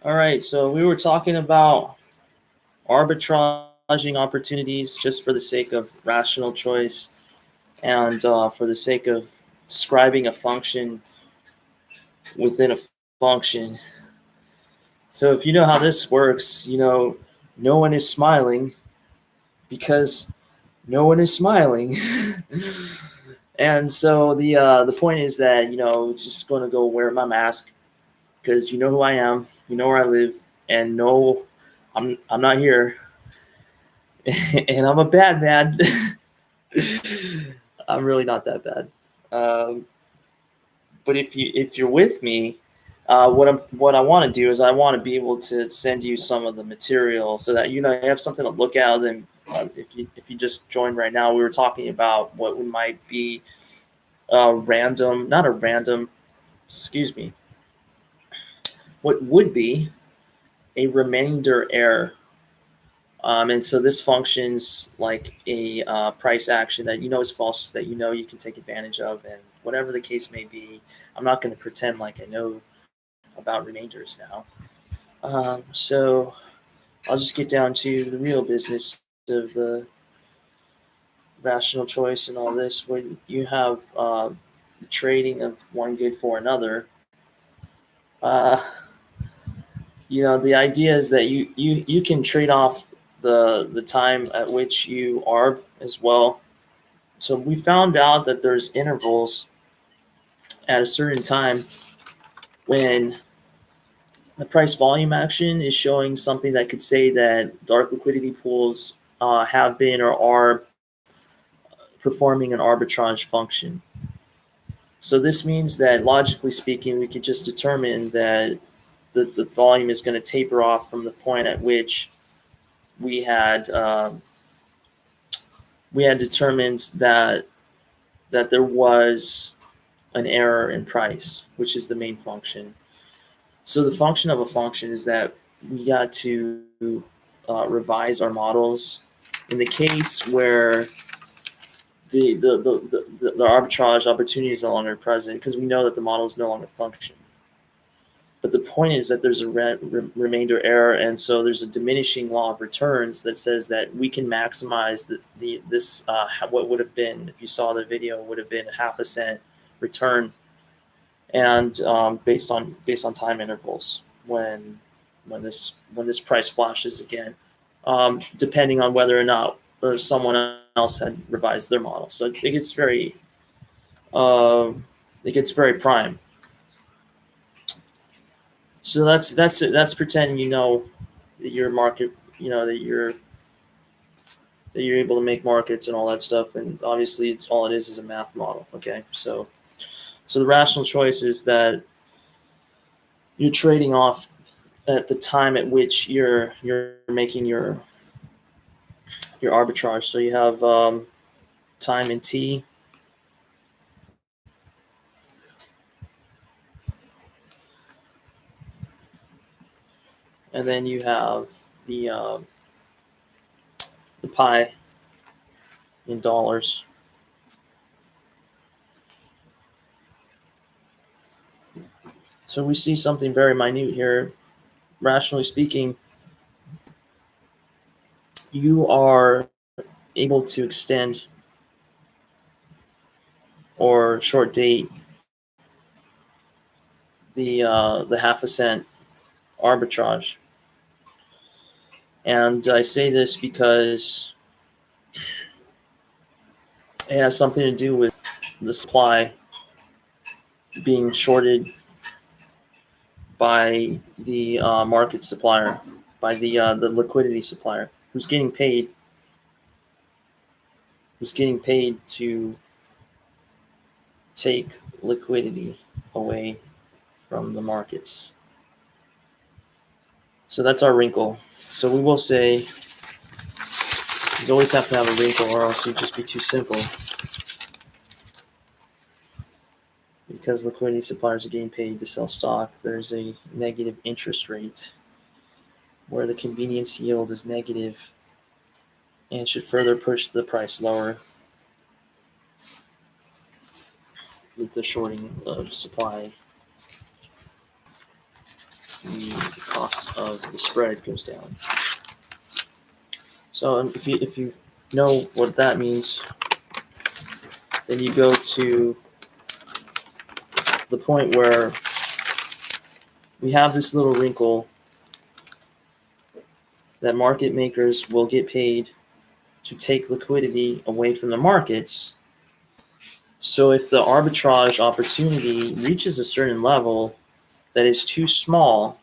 All right, so we were talking about arbitraging opportunities just for the sake of rational choice and for the sake of describing a function within a function. So if you know how this works, no one is smiling because no one is smiling. And so the point is that just going to go wear my mask because you know who I am, you know where I live, and no, I'm not here, and I'm a bad man. I'm really not that bad. Um, but if you're with me, what I want to do is I want to be able to send you some of the material so that you have something to look at. And if you just joined right now, we were talking about what we might be random, not a random, excuse me, what would be a remainder error. And so this functions like a price action that is false, that you can take advantage of, and whatever the case may be. I'm not going to pretend like I know about remainders now. So I'll just get down to the real business of the rational choice and all this. When you have the trading of one good for another, uh, the idea is that you can trade off the time at which you arb as well. So we found out that there's intervals at a certain time when the price volume action is showing something that could say that dark liquidity pools have been or are performing an arbitrage function. So this means that logically speaking, we could just determine that the volume is going to taper off from the point at which we had determined that there was an error in price, which is the main function. So the function of a function is that we got to revise our models in the case where the arbitrage opportunity is no longer present because we know that the model is no longer function. But the point is that there's a remainder error, and so there's a diminishing law of returns that says that we can maximize this what would have been, if you saw the video, would have been a half a cent return, and based on time intervals when this price flashes again, depending on whether or not someone else had revised their model. So uh, it gets very prime. So that's it. That's pretending that your market, that you're able to make markets and all that stuff. And obviously, all it is a math model. Okay, so the rational choice is that you're trading off at the time at which you're making your arbitrage. So you have time in t. And then you have the pi in dollars. So we see something very minute here. Rationally speaking, you are able to extend or short date the half a cent arbitrage. And I say this because it has something to do with the supply being shorted by the market supplier, by the liquidity supplier, who's getting paid to take liquidity away from the markets. So that's our wrinkle. So we will say you always have to have a wrinkle, or else you'd just be too simple. Because liquidity suppliers are getting paid to sell stock, there's a negative interest rate where the convenience yield is negative and should further push the price lower with the shorting of supply. The cost of the spread goes down. So if you know what that means, then you go to the point where we have this little wrinkle that market makers will get paid to take liquidity away from the markets. So if the arbitrage opportunity reaches a certain level that is too small,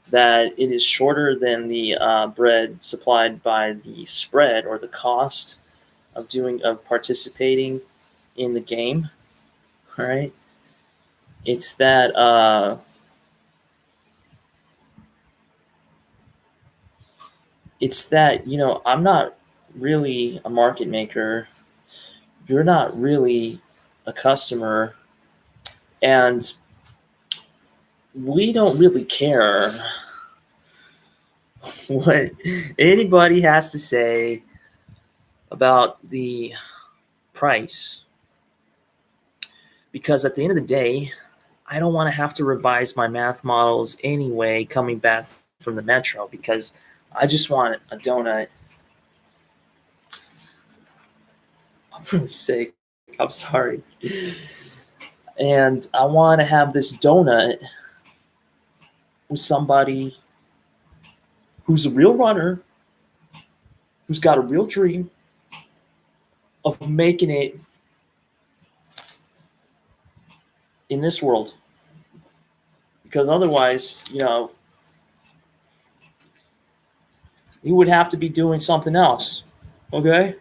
that it is shorter than the bread supplied by the spread or the cost of participating in the game, all right? It's that I'm not really a market maker. You're not really a customer, and we don't really care what anybody has to say about the price, because at the end of the day, I don't want to have to revise my math models anyway coming back from the metro, because I just want a donut. I'm for the sake, I'm sorry. And I want to have this donut with somebody who's a real runner, who's got a real dream of making it in this world. Because otherwise, you would have to be doing something else. Okay?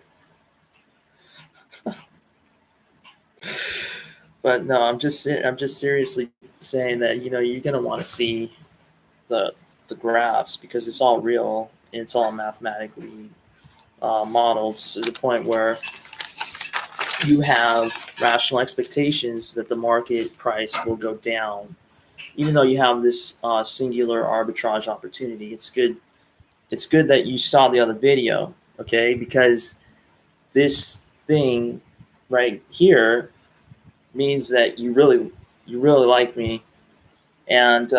But no, I'm just seriously saying that you're gonna want to see the graphs, because it's all real. It's all mathematically modeled to the point where you have rational expectations that the market price will go down, even though you have this singular arbitrage opportunity. It's good. It's good that you saw the other video, okay? Because this thing right here means that you really like me, and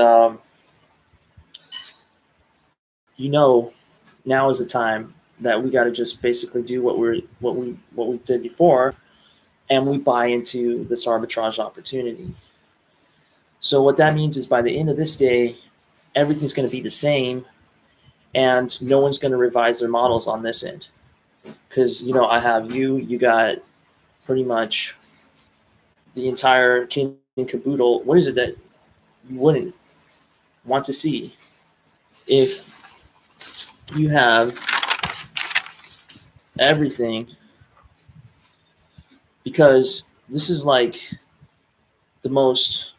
now is the time that we got to just basically do what we did before, and we buy into this arbitrage opportunity. So what that means is by the end of this day, everything's going to be the same, and no one's going to revise their models on this end, because I have you got pretty much the entire king and caboodle. What is it that you wouldn't want to see if you have everything? Because this is like the most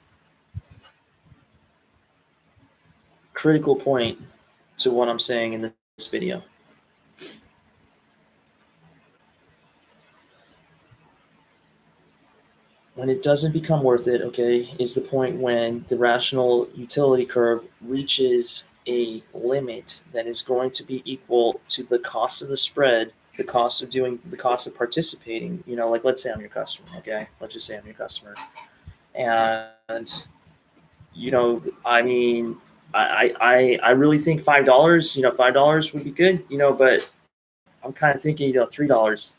critical point to what I'm saying in this video. When it doesn't become worth it, okay, is the point when the rational utility curve reaches a limit that is going to be equal to the cost of the spread, the cost of participating. Like, let's say I'm your customer, okay? Let's just say I'm your customer. And, I mean, I really think $5, $5 would be good, but I'm kind of thinking, $3.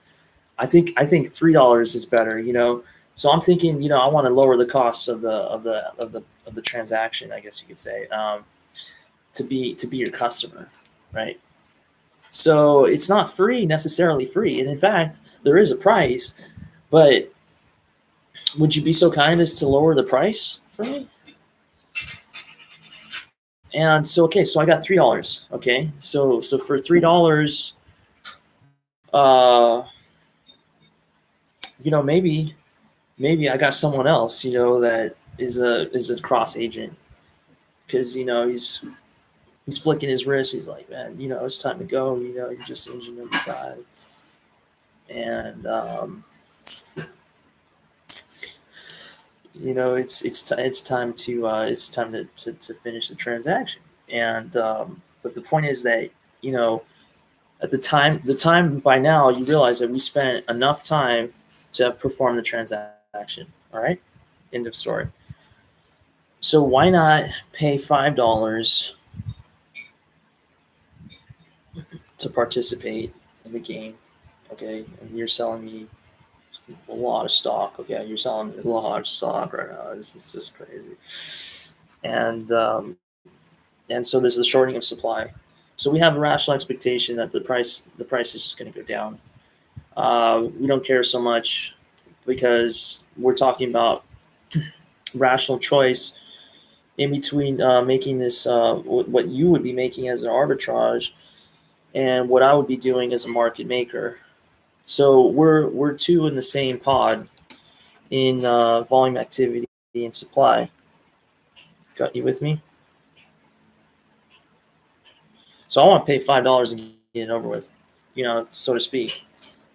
I think $3 is better, So I'm thinking, I want to lower the costs of the transaction, I guess you could say, to be your customer, right? So it's not necessarily free, and in fact, there is a price. But would you be so kind as to lower the price for me? And so, okay, so I got $3. Okay, so for $3, maybe I got someone else, that is a cross agent, because he's flicking his wrist. He's like, man, it's time to go. You're just engine number 5, and it's time to finish the transaction. And but the point is that at the time by now, you realize that we spent enough time to have performed the transaction. All right, end of story. So why not pay $5 to participate in the game? Okay, and you're selling me a lot of stock. Okay, you're selling me a lot of stock right now. This is just crazy. And and so there's the shorting of supply. So we have a rational expectation that the price is just going to go down. We don't care so much because we're talking about rational choice in between making this what you would be making as an arbitrage and what I would be doing as a market maker. So we're two in the same pod in volume, activity, and supply. Got you with me? So I want to pay $5 and get it over with, so to speak.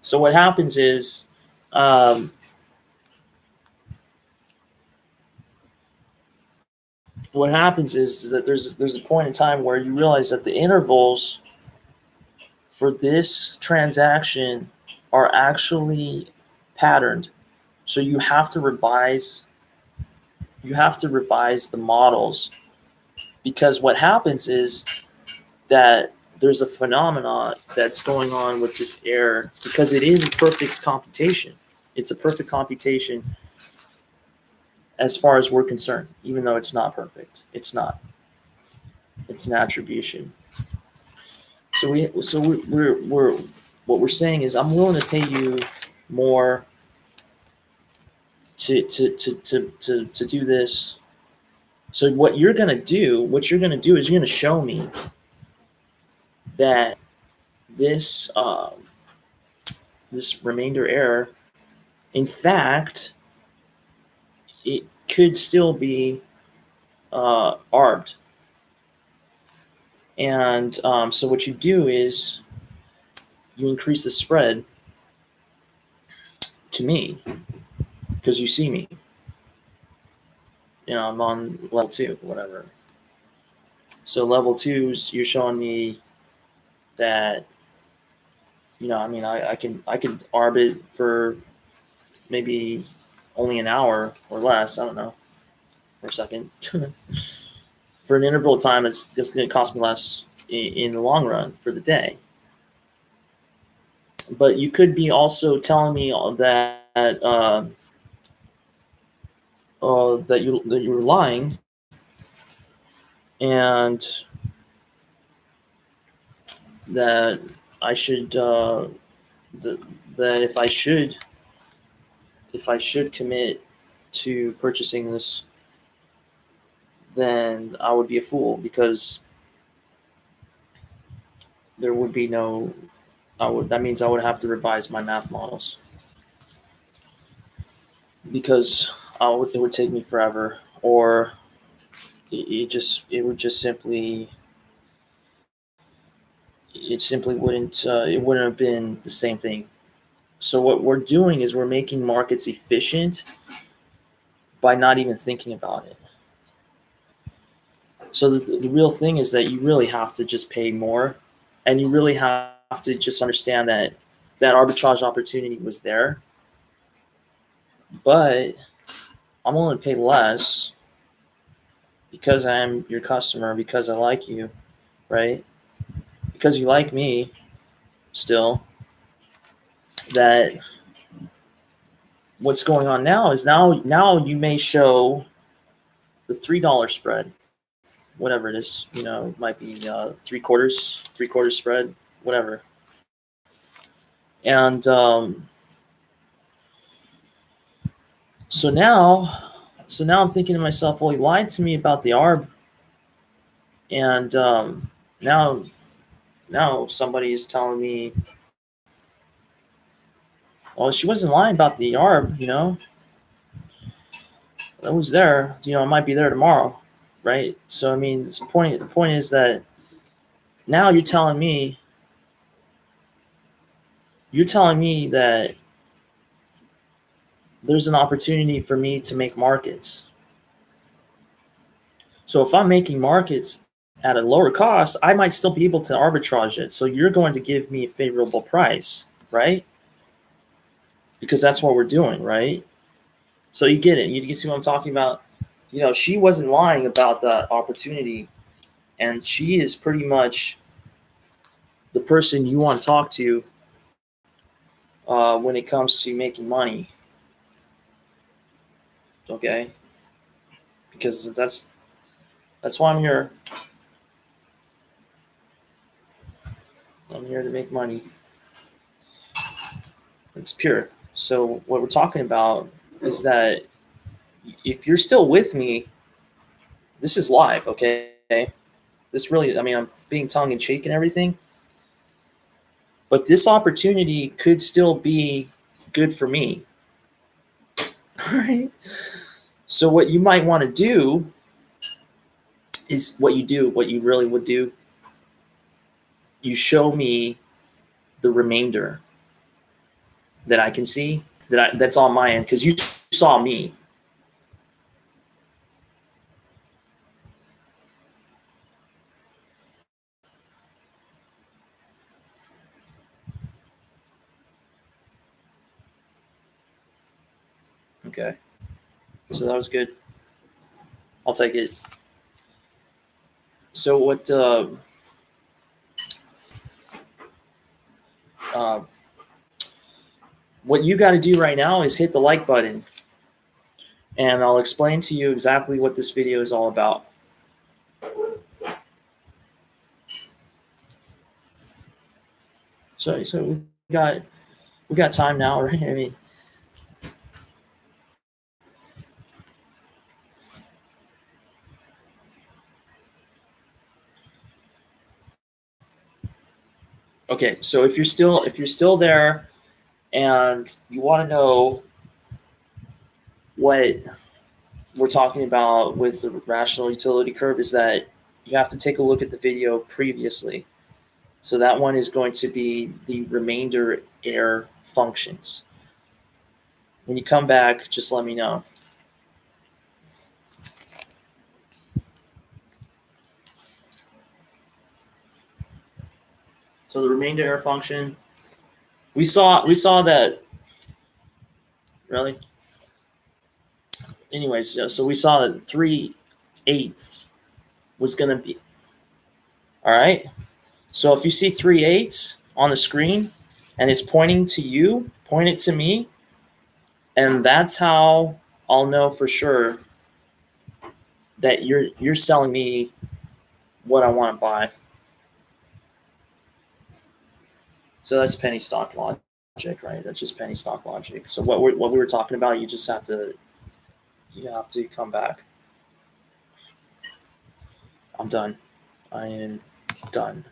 So what happens is, um, is that there's a point in time where you realize that the intervals for this transaction are actually patterned. So you have to revise the models, because what happens is that there's a phenomenon that's going on with this error, because it is a perfect computation. It's a perfect computation as far as we're concerned, even though it's not perfect. It's not. It's an attribution. We're what we're saying is I'm willing to pay you more to do this. So what you're gonna do is you're gonna show me that this this remainder error, in fact, it could still be arbed. And so what you do is you increase the spread to me because you see me. I'm on level 2, whatever. So level 2's, you're showing me that I can arb it for maybe only an hour or less. I don't know, or a second. For an interval of time, it's just going to cost me less in the long run for the day. But you could be also telling me that that you were lying, and that I should that if I should commit to purchasing this, then I would be a fool, because there would be no. That means I would have to revise my math models, because it would take me forever, or it would just simply it wouldn't have been the same thing. So what we're doing is we're making markets efficient by not even thinking about it. So the real thing is that you really have to just pay more, and you really have to just understand that that arbitrage opportunity was there, but I'm willing to pay less because I'm your customer, because I like you, right? Because you like me still. That what's going on now is now you may show the $3 spread, whatever it is. It might be three quarters spread, whatever. And so now I'm thinking to myself, well, he lied to me about the arb, and now somebody is telling me, well, she wasn't lying about the arb. It was there. It might be there tomorrow, right? So I mean, the point is that now you're telling me that there's an opportunity for me to make markets. So if I'm making markets at a lower cost, I might still be able to arbitrage it. So you're going to give me a favorable price, right? Because that's what we're doing, right? So you get it. You see what I'm talking about? she wasn't lying about that opportunity, and she is pretty much the person you want to talk to when it comes to making money. Okay, because that's why I'm here. I'm here to make money. It's pure. So what we're talking about is that if you're still with me, this is live, okay? This really, I mean, I'm being tongue in cheek and everything, but this opportunity could still be good for me. All right. So what you might want to do is what you really would do. You show me the remainder that I can see that's on my end because you saw me. Okay. So that was good. I'll take it. So uh, what you got to do right now is hit the like button, and I'll explain to you exactly what this video is all about. So we got time now, right? I mean, okay. So if you're still there and you want to know what we're talking about with the rational utility curve, is that you have to take a look at the video previously. So that one is going to be the remainder error functions. When you come back, just let me know. So the remainder error function, we saw that really. Anyways, so we saw that 3/8 was going to be all right. So if you see 3/8 on the screen and it's pointing to you, point it to me, and that's how I'll know for sure that you're selling me what I want to buy. So that's penny stock logic, right? That's just penny stock logic. So what we were talking about, you have to come back. I'm done. I am done.